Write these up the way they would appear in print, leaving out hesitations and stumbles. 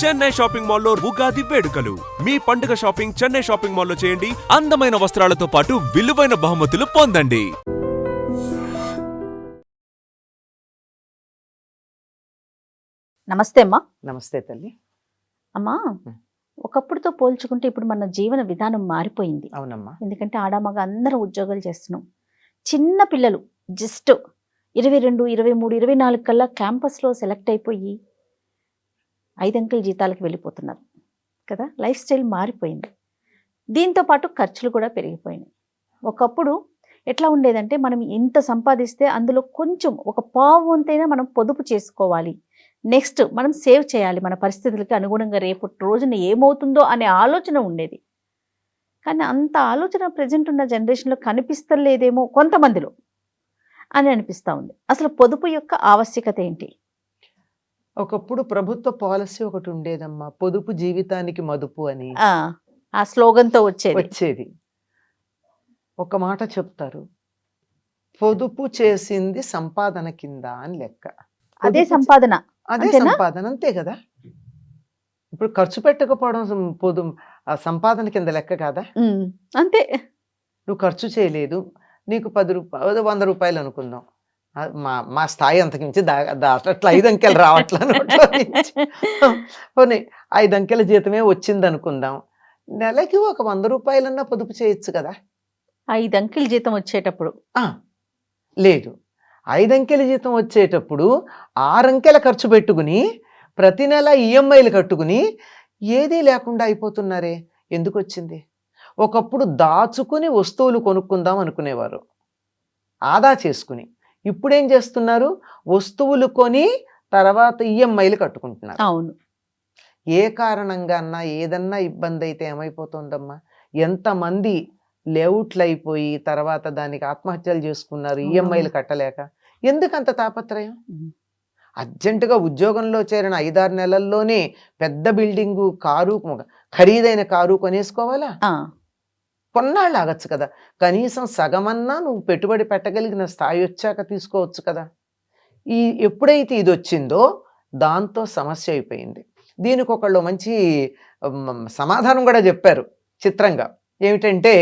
Chennai shopping మాల్లో ఉగాది వేడుకలు. మీ పండుగ షాపింగ్ చెన్నై షాపింగ్ మాల్లో చేయండి. అందమైన వస్త్రాలతో పాటు విలువైన బహుమతులు పొందండి. నమస్తే అమ్మా. నమస్తే తల్లి. అమ్మా, ఒకప్పుడుతో పోల్చుకుంటే ఇప్పుడు మన జీవన విధానం మారిపోయింది. అవునమ్మా. ఎందుకంటే ఆడామగ అందరం ఉద్యోగాలు చేస్తున్నాం. చిన్న పిల్లలు జస్ట్ 22, 23, 24 కల్లా క్యాంపస్లో సెలెక్ట్ అయిపోయి 5 అంకెల జీతాలకు వెళ్ళిపోతున్నారు కదా. లైఫ్ స్టైల్ మారిపోయింది. దీంతో పాటు ఖర్చులు కూడా పెరిగిపోయినాయి. ఒకప్పుడు ఎట్లా ఉండేదంటే మనం ఇంత సంపాదిస్తే అందులో కొంచెం ఒక పావు వంతైనా మనం పొదుపు చేసుకోవాలి, నెక్స్ట్ మనం సేవ్ చేయాలి, మన పరిస్థితులకి అనుగుణంగా రేపు రోజున ఏమవుతుందో అనే ఆలోచన ఉండేది. కానీ అంత ఆలోచన ప్రజెంట్ ఉన్న జనరేషన్లో కనిపిస్తలేదేమో కొంతమందిలో అని అనిపిస్తూ ఉంది. అసలు పొదుపు యొక్క ఆవశ్యకత ఏంటి? ఒకప్పుడు ప్రభుత్వ పాలసీ ఒకటి ఉండేదమ్మా, పొదుపు జీవితానికి మదుపు అని. ఆ స్లోగన్తో వచ్చేది. ఒక మాట చెప్తారు, పొదుపు చేసింది సంపాదన కింద అని లెక్క. అదే సంపాదన, అదే సంపాదన, అంతే కదా. ఇప్పుడు ఖర్చు పెట్టకపోవడం సంపాదన కింద లెక్క కాదా? అంతే. నువ్వు ఖర్చు చేయలేదు, నీకు 10 రూపాయలు 100 రూపాయలు అనుకుందాం. మా స్థాయి అంతకు మించి అట్లా 5 అంకెలు రావట్లా. పోనీ 5 అంకెల జీతమే వచ్చింది అనుకుందాం, నెలకి ఒక 100 రూపాయలన్నా పొదుపు చేయొచ్చు కదా. 5 అంకెల జీతం వచ్చేటప్పుడు లేదు, 5 అంకెల జీతం వచ్చేటప్పుడు 6 అంకెల ఖర్చు పెట్టుకుని ప్రతి నెల ఈఎంఐలు కట్టుకుని ఏదీ లేకుండా అయిపోతున్నారే. ఎందుకు వచ్చింది? ఒకప్పుడు దాచుకుని వస్తువులు కొనుక్కుందాం అనుకునేవారు, ఆదా చేసుకుని. ఇప్పుడేం చేస్తున్నారు? వస్తువులు కొని తర్వాత ఈఎంఐలు కట్టుకుంటున్నారు. అవును. ఏ కారణంగా అన్నా ఏదన్నా ఇబ్బంది అయితే ఏమైపోతుందమ్మా? ఎంతమంది లేఅవుట్లు అయిపోయి తర్వాత దానికి ఆత్మహత్యలు చేసుకున్నారు ఈఎంఐలు కట్టలేక. ఎందుకంత తాపత్రయం? అర్జెంటుగా ఉద్యోగంలో చేరిన 5-6 నెలల్లోనే పెద్ద బిల్డింగు, కారు, ఖరీదైన కారు కొనేసుకోవాలా? కొన్నాళ్ళు ఆగచ్చు కదా. కనీసం సగమన్నా నువ్వు పెట్టుబడి పెట్టగలిగిన స్థాయి వచ్చాక తీసుకోవచ్చు కదా. ఎప్పుడైతే ఇది వచ్చిందో దాంతో సమస్య అయిపోయింది. దీనికి ఒకళ్ళు మంచి సమాధానం కూడా చెప్పారు చిత్రంగా. ఏమిటంటే,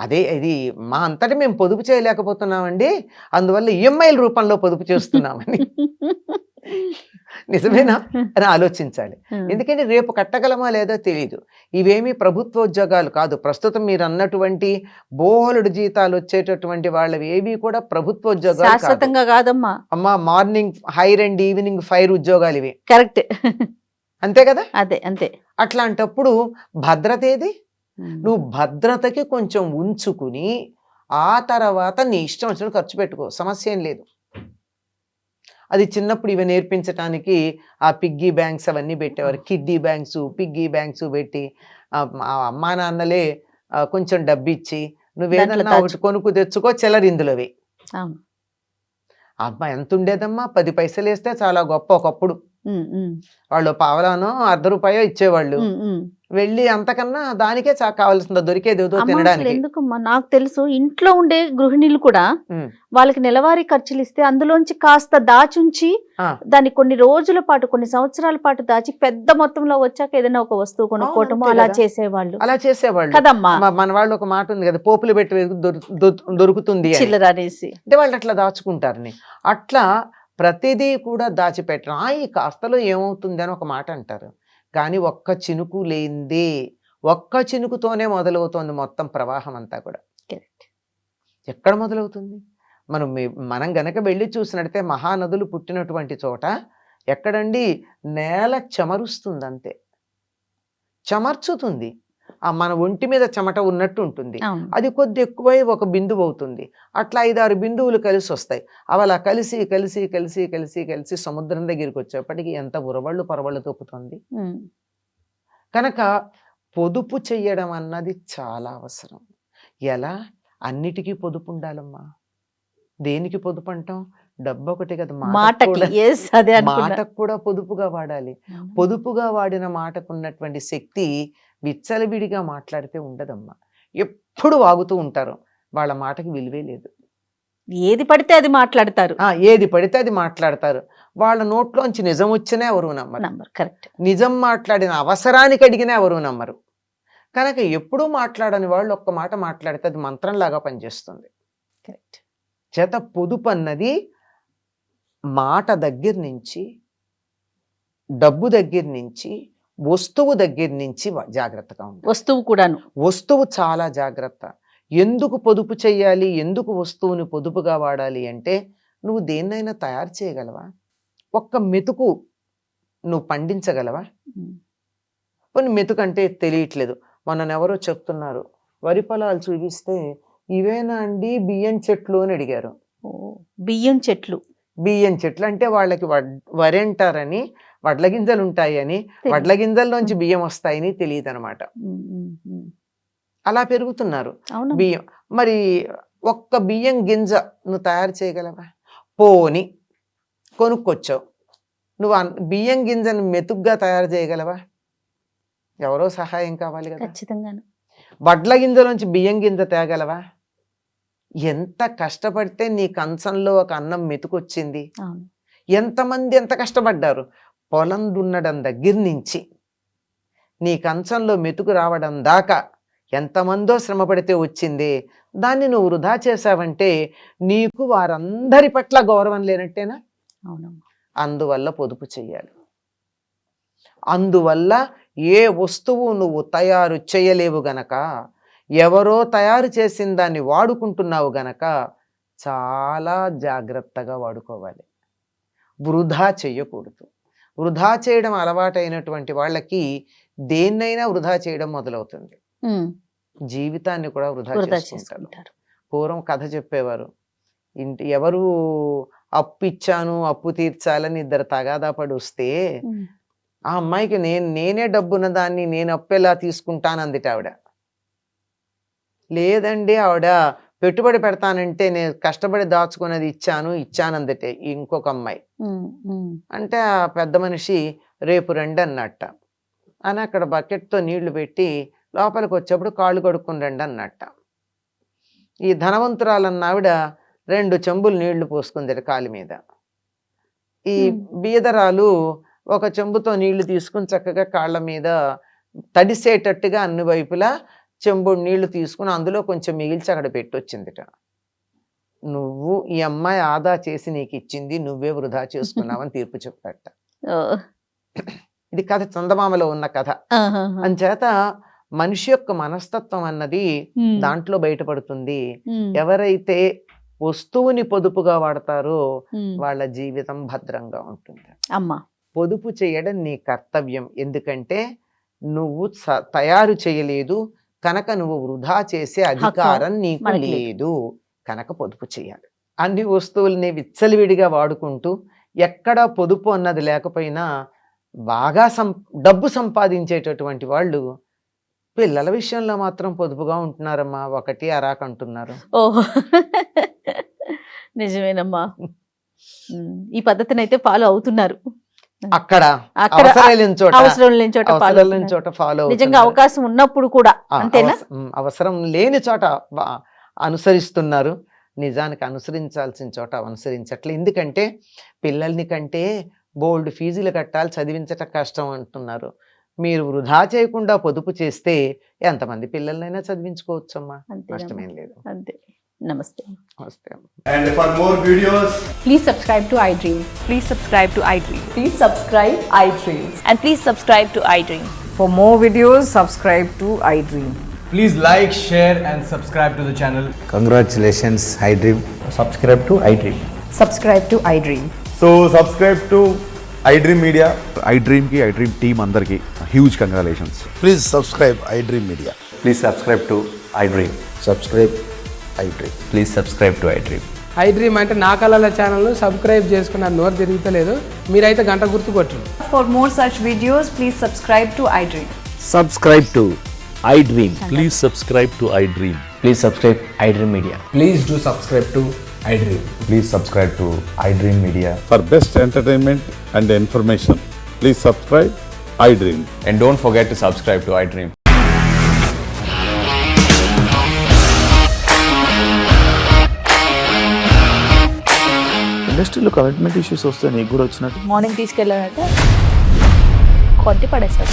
అదే ఇది మా అంతటి మేము పొదుపు చేయలేకపోతున్నామండి, అందువల్ల ఈఎంఐల రూపంలో పొదుపు చేస్తున్నామని. నిజమేనా అని ఆలోచించాలి. ఎందుకంటే రేపు కట్టగలమా లేదో తెలియదు. ఇవేమీ ప్రభుత్వోద్యోగాలు కాదు. ప్రస్తుతం మీరు అన్నటువంటి బోలెడు జీతాలు వచ్చేటటువంటి వాళ్ళవి ఏవి కూడా ప్రభుత్వోద్యోగాలు కాదమ్మా. అమ్మా, morning hire and evening fire ఉద్యోగాలు ఇవి. కరెక్ట్, అంతే కదా. అదే అంతే. అట్లాంటప్పుడు భద్రత ఏది? నువ్వు భద్రతకి కొంచెం ఉంచుకుని ఆ తర్వాత నీ ఇష్టం వచ్చినట్టు ఖర్చు పెట్టుకో, సమస్య ఏం లేదు. అది చిన్నప్పుడు ఇవి నేర్పించడానికి ఆ పిగ్గీ బ్యాంక్స్ అవన్నీ పెట్టేవారు. కిడ్డీ బ్యాంక్స్, పిగ్గీ బ్యాంక్స్ పెట్టి అమ్మా నాన్నలే కొంచెం డబ్బిచ్చి నువ్వేదన్నా ఒకటి కొనుక్కు తెచ్చుకో, చెల్లరిందులోవి. అబ్బా ఎంత ఉండేదమ్మా, 10 పైసలు వేస్తే చాలా గొప్ప. ఒకప్పుడు వాళ్ళు పావలానో 1/2 రూపాయో ఇచ్చేవాళ్ళు. వెళ్ళి అంతకన్నా దానికే కావాల్సిందో దొరికేది ఏదో తినడానికి. ఎందుకమ్మా, నాకు తెలుసు ఇంట్లో ఉండే గృహిణీలు కూడా వాళ్ళకి నెలవారీ ఖర్చులు ఇస్తే అందులోంచి కాస్త దాచుంచి దాన్ని కొన్ని రోజుల పాటు, కొన్ని సంవత్సరాల పాటు దాచి పెద్ద మొత్తంలో వచ్చాక ఏదైనా ఒక వస్తువు కొనుక్కోవటము అలా చేసేవాళ్ళు కదమ్మా. మన వాళ్ళు ఒక మాట ఉంది కదా, పోపులు పెట్టి దొరుకుతుంది చిల్లర అనేసి. అంటే వాళ్ళు అట్లా దాచుకుంటారని. అట్లా ప్రతిదీ కూడా దాచిపెట్టడం. ఈ కాస్తలో ఏమవుతుంది అని ఒక మాట అంటారు, కానీ ఒక్క చినుకు లేనిదే, ఒక్క చినుకుతోనే మొదలవుతోంది మొత్తం ప్రవాహం అంతా కూడా. ఎక్కడ మొదలవుతుంది? మనం గనక వెళ్ళి చూసినట్టే మహానదులు పుట్టినటువంటి చోట ఎక్కడండి? నేల చెమరుస్తుంది, అంతే. చెమర్చుతుంది, మన ఒంటి మీద చెమట ఉన్నట్టు ఉంటుంది. అది కొద్ది ఎక్కువై ఒక బిందువు అవుతుంది. అట్లా 5-6 బిందువులు కలిసి వస్తాయి. అవి అలా కలిసి కలిసి కలిసి కలిసి కలిసి సముద్రం దగ్గరికి వచ్చేప్పటికి ఎంత ఉరవళ్ళు పరవళ్ళు తొక్కుతుంది. కనుక పొదుపు చెయ్యడం అన్నది చాలా అవసరం. ఎలా? అన్నిటికీ పొదుపు ఉండాలమ్మా. దేనికి పొదుపు అంటాం? డబ్బు ఒకటి కదా, మాటకు కూడా పొదుపుగా వాడాలి. పొదుపుగా వాడిన మాటకు ఉన్నటువంటి శక్తి విచ్చలవిడిగా మాట్లాడితే ఉండదమ్మా. ఎప్పుడు వాగుతూ ఉంటారు, వాళ్ళ మాటకి విలువే లేదు. ఏది పడితే అది మాట్లాడతారు. ఏది పడితే అది మాట్లాడతారు. వాళ్ళ నోట్లోంచి నిజం వచ్చినా ఎవరు నమ్మరు. Number correct. నిజం మాట్లాడిన అవసరానికి అడిగినా ఎవరు నమ్మరు. కనుక ఎప్పుడూ మాట్లాడని వాళ్ళు ఒక్క మాట మాట్లాడితే అది మంత్రంలాగా పనిచేస్తుంది. కరెక్ట్. చేత పొదుపు అన్నది మాట దగ్గర నుంచి, డబ్బు దగ్గర నుంచి, వస్తువు దగ్గర నుంచి జాగ్రత్తగా ఉండాలి. వస్తువు కూడాను. వస్తువు చాలా జాగ్రత్త. ఎందుకు పొదుపు చెయ్యాలి, ఎందుకు వస్తువుని పొదుపుగా వాడాలి అంటే, నువ్వు దేన్నైనా తయారు చేయగలవా? ఒక్క మెతుకు నువ్వు పండించగలవా? కొన్ని మెతుకు అంటే తెలియట్లేదు. మొన్నెవరో చెప్తున్నారు, వరి పొలాలు చూపిస్తే ఇవేనా అండి బియ్యం చెట్లు అని అడిగారు. బియ్యం చెట్లు. బియ్యం చెట్లు అంటే వాళ్ళకి వరి అంటారని, వడ్ల గింజలు ఉంటాయని, వడ్ల గింజల్లోంచి బియ్యం వస్తాయని తెలియదు అనమాట. అలా పెరుగుతున్నారు బియ్యం. మరి ఒక్క బియ్యం గింజ నువ్వు తయారు చేయగలవా? పోని కొనుక్కొచ్చావు, నువ్వు బియ్యం గింజను మెతుగ్గా తయారు చేయగలవా? ఎవరో సహాయం కావాలి కదా. ఖచ్చితంగా. వడ్ల గింజలోంచి బియ్యం గింజ తేగలవా? ఎంత కష్టపడితే నీ కంచంలో ఒక అన్నం మెతుకొచ్చింది. ఎంతమంది ఎంత కష్టపడ్డారు. పొలం దున్నడం దగ్గర నుంచి నీ కంచంలో మెతుకు రావడం దాకా ఎంతమందో శ్రమ పడితే వచ్చింది. దాన్ని నువ్వు వృధా చేసావంటే నీకు వారందరి పట్ల గౌరవం లేనట్టేనా? అందువల్ల పొదుపు చెయ్యాలి. అందువల్ల ఏ వస్తువు నువ్వు తయారు చేయలేవు గనక, ఎవరో తయారు చేసిన దాన్ని వాడుకుంటున్నావు గనక చాలా జాగ్రత్తగా వాడుకోవాలి. వృధా చేయకూడదు. వృధా చేయడం అలవాటైనటువంటి వాళ్ళకి దేన్నైనా వృధా చేయడం మొదలవుతుంది. జీవితాన్ని కూడా వృధా చేసుకుంటారు. పూర్వం కథ చెప్పేవారు, ఎవరు అప్పు ఇచ్చాను అప్పు తీర్చాలని ఇద్దరు తగాదా పడి వస్తే ఆ అమ్మాయికి నేనే డబ్బున్న దాన్ని నేను అప్పు ఎలా తీసుకుంటాను అందిట ఆవిడ. లేదండి, ఆవిడ పెట్టుబడి పెడతానంటే నేను కష్టపడి దాచుకున్నది ఇచ్చాను అందటే ఇంకొక అమ్మాయి. అంటే ఆ పెద్ద మనిషి రేపు రండి అన్నట్ట అని అక్కడ బకెట్తో నీళ్లు పెట్టి లోపలికి వచ్చేప్పుడు కాళ్ళు కడుక్కుని రండి అన్నట్ట. ఈ ధనవంతురాలన్న ఆవిడ 2 చెంబులు నీళ్లు పోసుకుంది కాలు మీద. ఈ బీదరాలు ఒక చెంబుతో నీళ్లు తీసుకుని చక్కగా కాళ్ళ మీద తడిసేటట్టుగా అన్ని వైపులా చెంబుడు నీళ్లు తీసుకుని అందులో కొంచెం మిగిల్చి అక్కడ పెట్టొచ్చిందిట. నువ్వు ఈ అమ్మాయి ఆదా చేసి నీకు ఇచ్చింది, నువ్వే వృధా చేసుకున్నావని తీర్పు చెప్పాట. ఇది కథ, చందమామలో ఉన్న కథ. అంచేత మనిషి యొక్క మనస్తత్వం అన్నది దాంట్లో బయటపడుతుంది. ఎవరైతే వస్తువుని పొదుపుగా వాడతారో వాళ్ళ జీవితం భద్రంగా ఉంటుంది. పొదుపు చేయడం నీ కర్తవ్యం. ఎందుకంటే నువ్వు తయారు చేయలేదు కనుక నువ్వు వృధా చేసే అధికారం నీకు లేదు కనుక పొదుపు చేయాలి. అన్ని వస్తువుల్ని విచ్చలవిడిగా వాడుకుంటూ ఎక్కడా పొదుపు అన్నది లేకపోయినా బాగా డబ్బు సంపాదించేటటువంటి వాళ్ళు పిల్లల విషయంలో మాత్రం పొదుపుగా ఉంటున్నారమ్మా. 1 అరాకంటున్నారు. ఓహో, నిజమేనమ్మా. ఈ పద్ధతిని అయితే ఫాలో అవుతున్నారు. అక్కడ అవసరం లేని చోట ఫాలో, నిజంగా అవకాశం ఉన్నప్పుడు కూడా అంతేనా, అవసరం లేని చోట అనుసరిస్తున్నారు. నిజానికి అనుసరించాల్సిన చోట అనుసరించట్లే. ఎందుకంటే పిల్లల్ని కంటే బోల్డ్ ఫీజులు కట్టాలి, చదివించటం కష్టం అంటున్నారు. మీరు వృధా చేయకుండా పొదుపు చేస్తే ఎంతమంది పిల్లలైనా చదివించుకోవచ్చమ్మా, నష్టమేం లేదు. అంతే. నమస్తే. నమస్తే. And for more videos, please subscribe to iDream. Please subscribe to iDream. Please subscribe iDream. And please subscribe to iDream. For more videos, subscribe to iDream. please like, share and subscribe to the channel. Congratulations, iDream. Subscribe to iDream. Subscribe to iDream. So subscribe to iDream Media. iDream ki iDream team andarki huge congratulations. Please subscribe iDream Media. Please subscribe to iDream. Subscribe iDream. Please subscribe to iDream. iDream అంటే నా కళల ఛానల్ను subscribe చేసుకున్న నోరు తిరుగుతలేదు, మీరైతే గంట గుర్తు కొట్టండి. For more such videos, please subscribe to iDream. Subscribe to iDream. Please subscribe to iDream. Please subscribe iDream Media. Please do subscribe to iDream. Please subscribe to iDream Media. For best entertainment and information, please subscribe iDream. And don't forget to subscribe to iDream. ఇండస్ట్రీలో commitment issues వస్తే నీకు కూడా వచ్చినట్టు. Morning తీసుకెళ్ళాలంటే కొట్టి పడేస్తారు.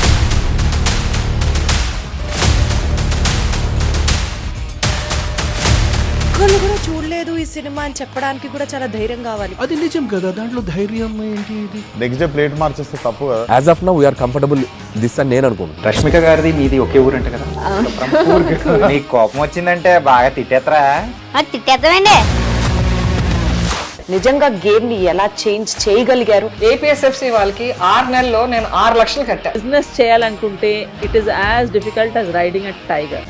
ఒక్కళ్ళు కూడా చూడలేదు ఈ సినిమా అని చెప్పడానికి కూడా చాలా ధైర్యం కావాలి. అది నిజం కదా, దాంట్లో ధైర్యం ఏంటి? ఇది నెక్స్ట్ డే ప్లేట్ మార్చేస్తే తప్పు కదా. As of now we are comfortable this అని నేను అనుకుంటున్నాను. రష్మిక గారిది మీది ఒకే ఊరు అంట కదా. నీకు కోపం వచ్చిందంటే బాగా తిట్టేత్తరా? తిట్టేద్దామండి. నిజంగా గేమ్ ని ఎలా చేంజ్ చేయగలిగారు? ఏపీఎస్ఎఫ్సి వాళ్ళకి 6 నెలల్లో నేను 6 లక్షలు కట్టా. బిజినెస్ చేయాలనుకుంటే it is as difficult as riding a tiger.